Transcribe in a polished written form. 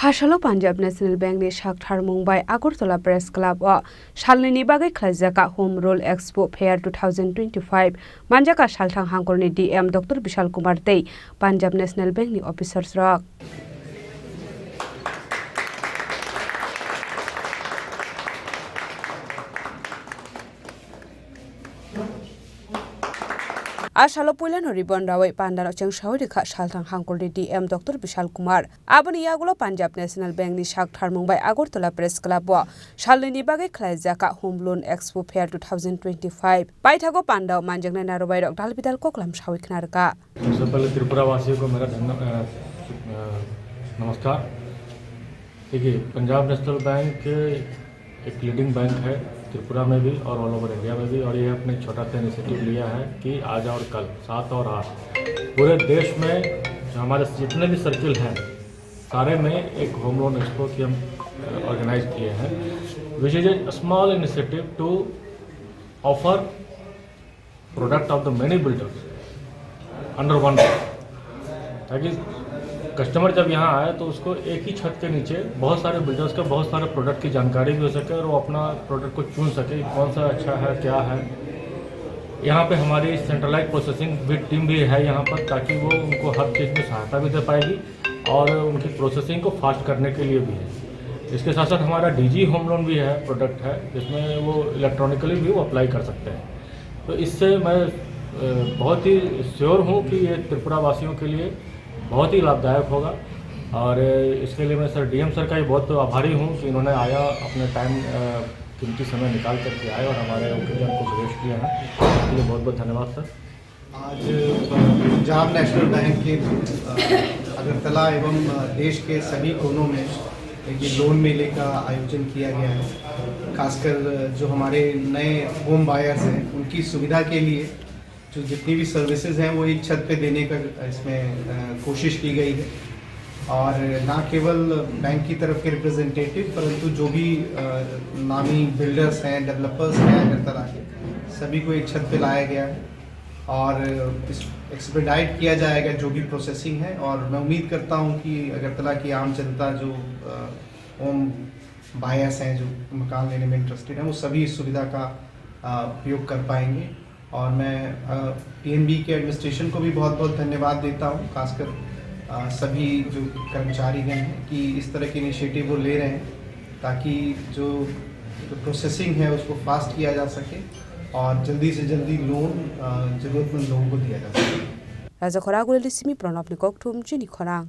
Phashalo Punjab National Bank ni Shakthar Mumbai Agartala Press Club o Salnwi bagwi Khlaijakha Home Rule Expo Fair 2025 Manjaka Salthang Hangkorni DM Dr. Vishal Kumar tei Punjab National Bank ni officers rok Asalo Puilano Ribon Rawai Pandaro Cheng Shaurika Salthang Hangkorni DM Dr. Vishal Kumar Aboni Yagulo Punjab National Bank ni Shakthar Mumbai Agartala Press Club o Salnwi bagwi Khlaijakha Home Loan Expo Fair 2025 Paithago Pandao Manjangna Narobai Rok Dalbidal Koklam Shawiknarka सबसे पहले त्रिपुरा वासियों को मेरा नमस्कार। देखिए, Punjab national bank एक leading bank है त्रिपुरा में भी और ऑल ओवर इंडिया में भी, और ये अपने छोटा सा इनिशिएटिव लिया है कि आज और कल 7 और 8 पूरे देश में जो हमारे जितने भी सर्किल हैं सारे में एक होम लोन एक्सपो की हम ऑर्गेनाइज किए हैं, which is a small initiative to offer product of the many builders under one, ताकि कस्टमर जब यहाँ आए तो उसको एक ही छत के नीचे बहुत सारे बिल्डर्स का बहुत सारे प्रोडक्ट की जानकारी भी हो सके और वो अपना प्रोडक्ट को चुन सके कौन सा अच्छा है क्या है। यहाँ पे हमारी सेंट्रलाइज प्रोसेसिंग भी टीम भी है यहाँ पर, ताकि वो उनको हर चीज़ में सहायता भी दे पाएगी और उनकी प्रोसेसिंग को फास्ट करने के लिए भी है। इसके साथ साथ हमारा DG होम लोन भी है, प्रोडक्ट है जिसमें वो इलेक्ट्रॉनिकली भी वो अप्लाई कर सकते हैं। तो इससे मैं बहुत ही श्योर हूँ कि ये त्रिपुरा वासियों के लिए बहुत ही लाभदायक होगा, और इसके लिए मैं सर DM सर का ही बहुत आभारी हूँ कि इन्होंने आया अपने टाइम कीमती समय निकाल करके आए और हमारे ओकेजन को प्रवेश किया है, इसके लिए बहुत बहुत धन्यवाद सर। आज पंजाब नेशनल बैंक के अगरतला एवं देश के सभी कोनों में ये लोन मेले का आयोजन किया गया है। खासकर जो हमारे नए होम बायर्स हैं उनकी सुविधा के लिए जो जितनी भी सर्विसेज हैं वो एक छत पे देने का इसमें कोशिश की गई है, और ना केवल बैंक की तरफ के रिप्रेजेंटेटिव परंतु जो भी नामी बिल्डर्स हैं, डेवलपर्स हैं अगरतला के, सभी को एक छत पे लाया गया है और एक्सपेडाइट किया जाएगा जो भी प्रोसेसिंग है। और मैं उम्मीद करता हूँ कि अगरतला की आम जनता जो होम बायर्स हैं, जो मकान लेने में इंटरेस्टेड हैं, वो सभी इस सुविधा का उपयोग कर पाएंगे। और मैं PNB के एडमिनिस्ट्रेशन को भी बहुत बहुत धन्यवाद देता हूँ, खासकर सभी जो कर्मचारीगण हैं कि इस तरह के इनिशिएटिव वो ले रहे हैं ताकि जो प्रोसेसिंग है उसको फास्ट किया जा सके और जल्दी से जल्दी लोन जरूरतमंद लोगों को दिया जा सके। Raja Khorang Chini Khorang